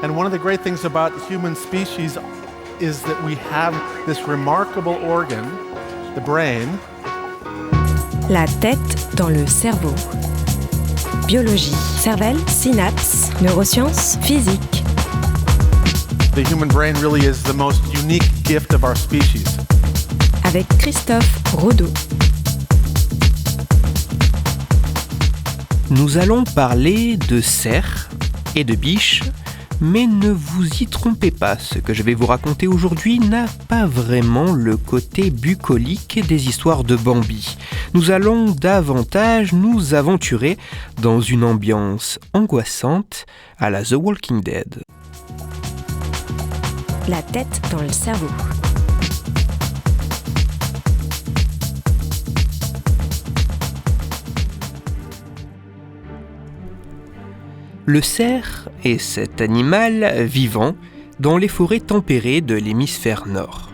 And one of the great things about human species is that we have this remarkable organ, the brain. La tête dans le cerveau. Biologie, cervelle, synapses, neurosciences, physique. The human brain really is the most unique gift of our species. Avec Christophe Rodeau. Nous allons parler de cerfs et de biches, mais ne vous y trompez pas, ce que je vais vous raconter aujourd'hui n'a pas vraiment le côté bucolique des histoires de Bambi. Nous allons davantage nous aventurer dans une ambiance angoissante à la The Walking Dead. La tête dans le cerveau. Le cerf est cet animal vivant dans les forêts tempérées de l'hémisphère nord.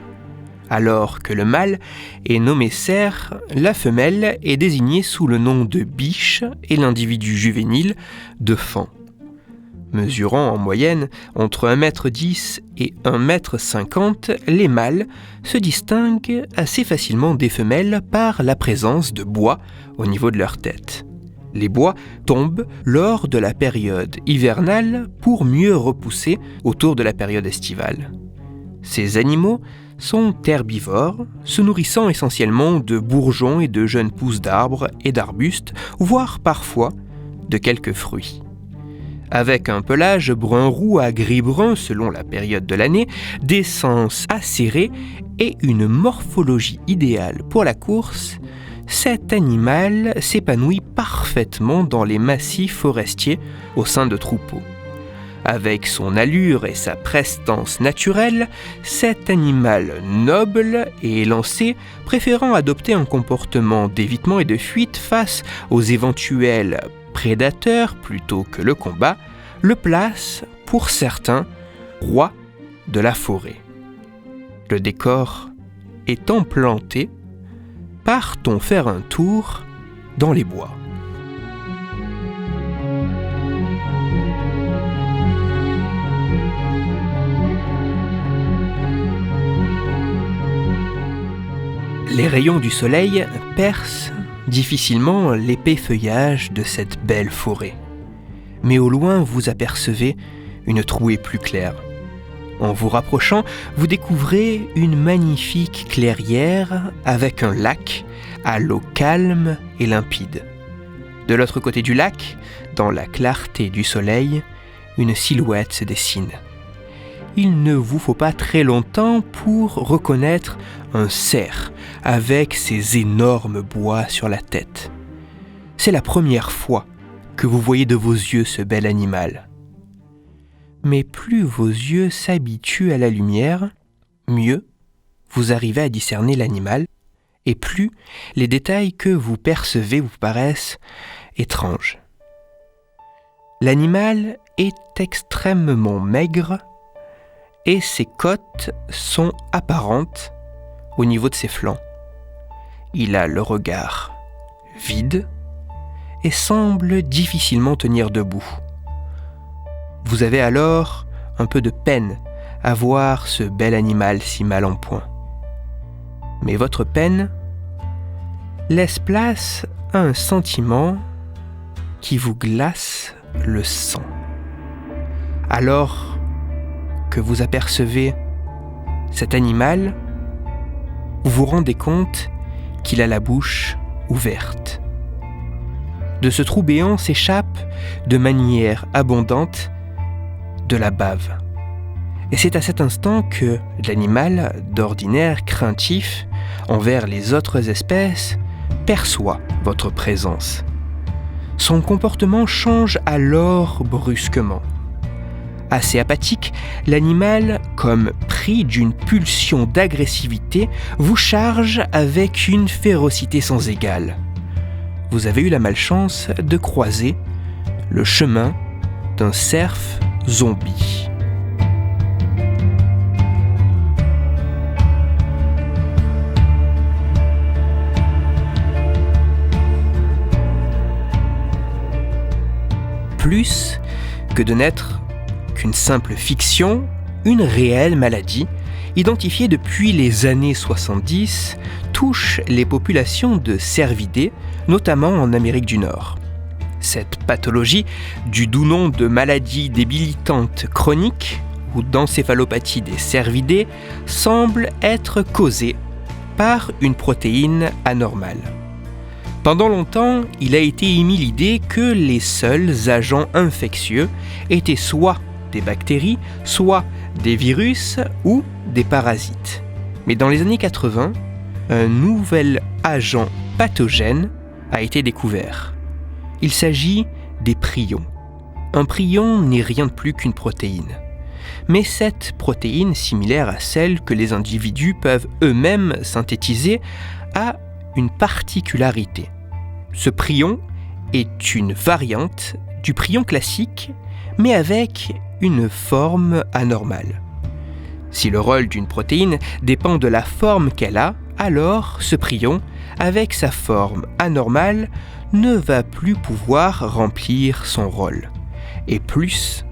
Alors que le mâle est nommé cerf, la femelle est désignée sous le nom de biche et l'individu juvénile de faon. Mesurant en moyenne entre 1,10 m et 1,50 m, les mâles se distinguent assez facilement des femelles par la présence de bois au niveau de leur tête. Les bois tombent lors de la période hivernale pour mieux repousser autour de la période estivale. Ces animaux sont herbivores, se nourrissant essentiellement de bourgeons et de jeunes pousses d'arbres et d'arbustes, voire parfois de quelques fruits. Avec un pelage brun-roux à gris-brun selon la période de l'année, des sens acérés et une morphologie idéale pour la course, cet animal s'épanouit parfaitement dans les massifs forestiers au sein de troupeaux. Avec son allure et sa prestance naturelle, cet animal noble et élancé, préférant adopter un comportement d'évitement et de fuite face aux éventuels prédateurs plutôt que le combat, le place, pour certains, roi de la forêt. Le décor étant planté, partons faire un tour dans les bois. Les rayons du soleil percent difficilement l'épais feuillage de cette belle forêt. Mais au loin, vous apercevez une trouée plus claire. En vous rapprochant, vous découvrez une magnifique clairière avec un lac à l'eau calme et limpide. De l'autre côté du lac, dans la clarté du soleil, une silhouette se dessine. Il ne vous faut pas très longtemps pour reconnaître un cerf avec ses énormes bois sur la tête. C'est la première fois que vous voyez de vos yeux ce bel animal. Mais plus vos yeux s'habituent à la lumière, mieux vous arrivez à discerner l'animal, et plus les détails que vous percevez vous paraissent étranges. L'animal est extrêmement maigre et ses côtes sont apparentes au niveau de ses flancs. Il a le regard vide et semble difficilement tenir debout. Vous avez alors un peu de peine à voir ce bel animal si mal en point. Mais votre peine laisse place à un sentiment qui vous glace le sang. Alors que vous apercevez cet animal, vous vous rendez compte qu'il a la bouche ouverte. De ce trou béant s'échappe de manière abondante de la bave. Et c'est à cet instant que l'animal, d'ordinaire craintif envers les autres espèces, perçoit votre présence. Son comportement change alors brusquement. Assez apathique, l'animal, comme pris d'une pulsion d'agressivité, vous charge avec une férocité sans égale. Vous avez eu la malchance de croiser le chemin d'un cerf zombie. Plus que de n'être qu'une simple fiction, une réelle maladie, identifiée depuis les années 70, touche les populations de cervidés, notamment en Amérique du Nord. Cette pathologie, du doux nom de maladie débilitante chronique ou d'encéphalopathie des cervidés, semble être causée par une protéine anormale. Pendant longtemps, il a été émis l'idée que les seuls agents infectieux étaient soit des bactéries, soit des virus ou des parasites. Mais dans les années 80, un nouvel agent pathogène a été découvert. Il s'agit des prions. Un prion n'est rien de plus qu'une protéine. Mais cette protéine, similaire à celle que les individus peuvent eux-mêmes synthétiser, a une particularité. Ce prion est une variante du prion classique, mais avec une forme anormale. Si le rôle d'une protéine dépend de la forme qu'elle a, alors ce prion, avec sa forme anormale, ne va plus pouvoir remplir son rôle. Et plus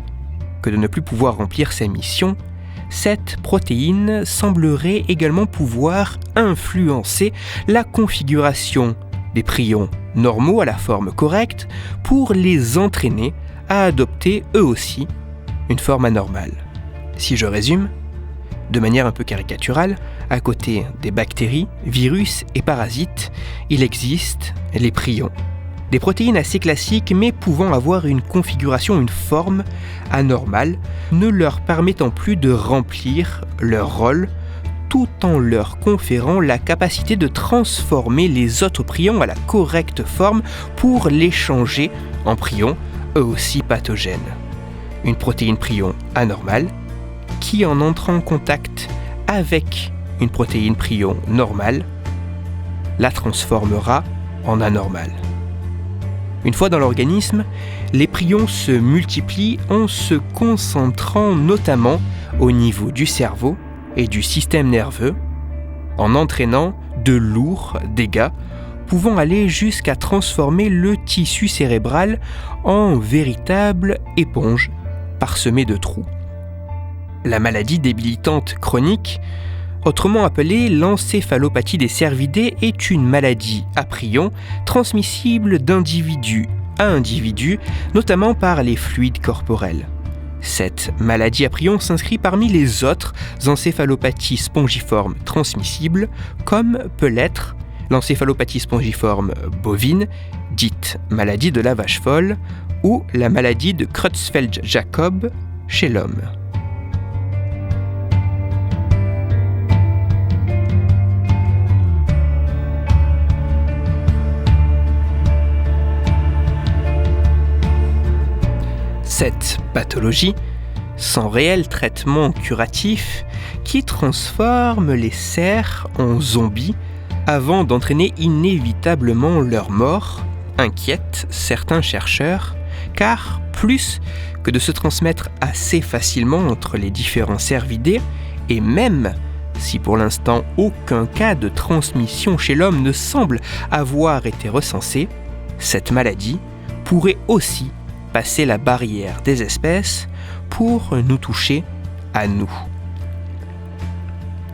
que de ne plus pouvoir remplir sa mission, cette protéine semblerait également pouvoir influencer la configuration des prions normaux à la forme correcte pour les entraîner à adopter eux aussi une forme anormale. Si je résume, de manière un peu caricaturale, à côté des bactéries, virus et parasites, il existe les prions. Des protéines assez classiques mais pouvant avoir une configuration, une forme anormale, ne leur permettant plus de remplir leur rôle tout en leur conférant la capacité de transformer les autres prions à la correcte forme pour les changer en prions eux aussi pathogènes. Une protéine prion anormale qui, en entrant en contact avec une protéine prion normale, la transformera en anormale. Une fois dans l'organisme, les prions se multiplient en se concentrant notamment au niveau du cerveau et du système nerveux, en entraînant de lourds dégâts pouvant aller jusqu'à transformer le tissu cérébral en véritable éponge parsemée de trous. La maladie débilitante chronique, autrement appelée l'encéphalopathie des cervidés, est une maladie à prions transmissible d'individu à individu, notamment par les fluides corporels. Cette maladie à prions s'inscrit parmi les autres encéphalopathies spongiformes transmissibles, comme peut l'être l'encéphalopathie spongiforme bovine, dite maladie de la vache folle, ou la maladie de Creutzfeldt-Jakob chez l'homme. Cette pathologie, sans réel traitement curatif, qui transforme les cerfs en zombies avant d'entraîner inévitablement leur mort, inquiète certains chercheurs, car plus que de se transmettre assez facilement entre les différents cervidés, et même si pour l'instant aucun cas de transmission chez l'homme ne semble avoir été recensé, cette maladie pourrait aussi passer la barrière des espèces pour nous toucher à nous.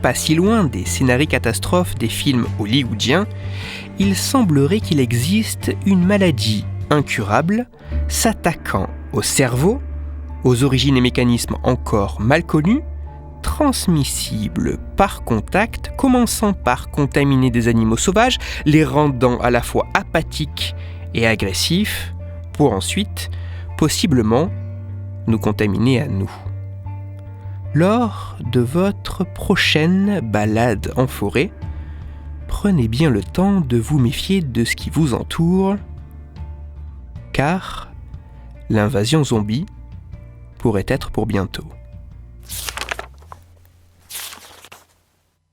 Pas si loin des scénarios catastrophes des films hollywoodiens, il semblerait qu'il existe une maladie incurable s'attaquant au cerveau, aux origines et mécanismes encore mal connus, transmissible par contact, commençant par contaminer des animaux sauvages, les rendant à la fois apathiques et agressifs, pour ensuite possiblement nous contaminer à nous. Lors de votre prochaine balade en forêt, prenez bien le temps de vous méfier de ce qui vous entoure, car l'invasion zombie pourrait être pour bientôt.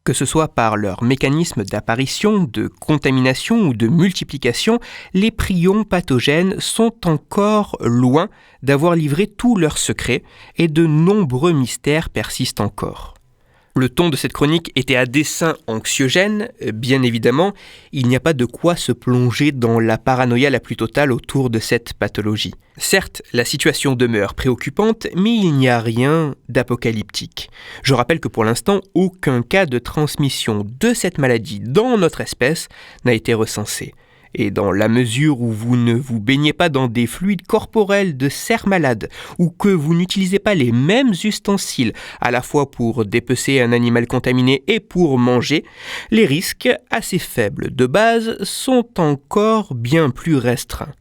Que ce soit par leur mécanisme d'apparition, de contamination ou de multiplication, les prions pathogènes sont encore loin d'avoir livré tous leurs secrets et de nombreux mystères persistent encore. Le ton de cette chronique était à dessein anxiogène, bien évidemment, il n'y a pas de quoi se plonger dans la paranoïa la plus totale autour de cette pathologie. Certes, la situation demeure préoccupante, mais il n'y a rien d'apocalyptique. Je rappelle que pour l'instant, aucun cas de transmission de cette maladie dans notre espèce n'a été recensé. Et dans la mesure où vous ne vous baignez pas dans des fluides corporels de cerfs malades ou que vous n'utilisez pas les mêmes ustensiles à la fois pour dépecer un animal contaminé et pour manger, les risques assez faibles de base sont encore bien plus restreints.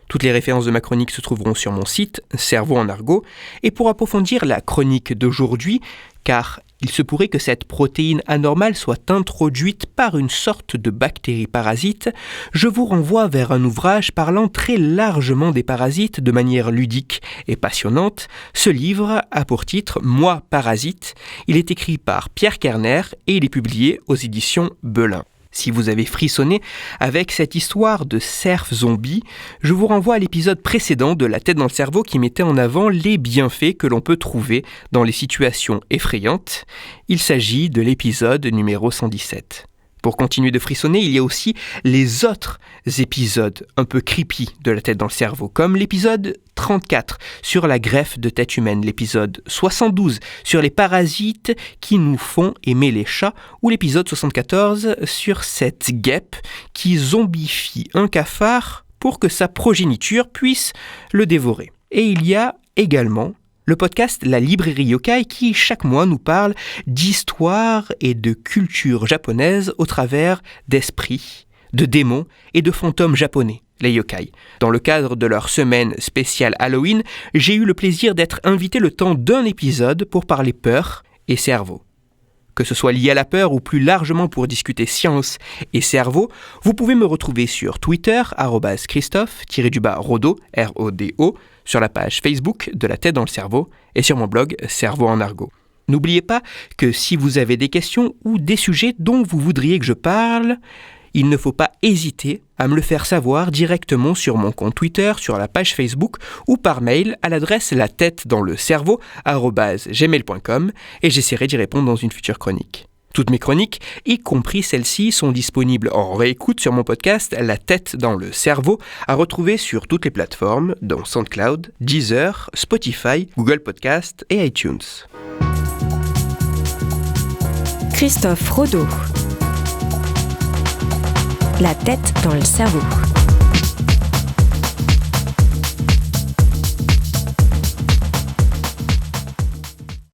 Toutes les références de ma chronique se trouveront sur mon site, Cerveau en argot, et pour approfondir la chronique d'aujourd'hui, car il se pourrait que cette protéine anormale soit introduite par une sorte de bactérie parasite, je vous renvoie vers un ouvrage parlant très largement des parasites de manière ludique et passionnante. Ce livre a pour titre « Moi, parasite ». Il est écrit par Pierre Kerner et il est publié aux éditions Belin. Si vous avez frissonné avec cette histoire de cerf zombie, je vous renvoie à l'épisode précédent de La tête dans le cerveau qui mettait en avant les bienfaits que l'on peut trouver dans les situations effrayantes. Il s'agit de l'épisode numéro 117. Pour continuer de frissonner, il y a aussi les autres épisodes un peu creepy de La tête dans le cerveau, comme l'épisode 34 sur la greffe de tête humaine, l'épisode 72 sur les parasites qui nous font aimer les chats, ou l'épisode 74 sur cette guêpe qui zombifie un cafard pour que sa progéniture puisse le dévorer. Et il y a également le podcast La Librairie Yokai qui, chaque mois, nous parle d'histoire et de culture japonaise au travers d'esprits, de démons et de fantômes japonais, les yokai. Dans le cadre de leur semaine spéciale Halloween, j'ai eu le plaisir d'être invité le temps d'un épisode pour parler peur et cerveau. Que ce soit lié à la peur ou plus largement pour discuter science et cerveau, vous pouvez me retrouver sur Twitter, @Christophe_Rodo, R-O-D-O, sur la page Facebook de La tête dans le cerveau et sur mon blog Cerveau en argot. N'oubliez pas que si vous avez des questions ou des sujets dont vous voudriez que je parle, il ne faut pas hésiter à me le faire savoir directement sur mon compte Twitter, sur la page Facebook ou par mail à l'adresse latettedanslecerveau@gmail.com et j'essaierai d'y répondre dans une future chronique. Toutes mes chroniques, y compris celles-ci, sont disponibles en réécoute sur mon podcast La tête dans le cerveau, à retrouver sur toutes les plateformes, dont SoundCloud, Deezer, Spotify, Google Podcast et iTunes. Christophe Rodo. La tête dans le cerveau.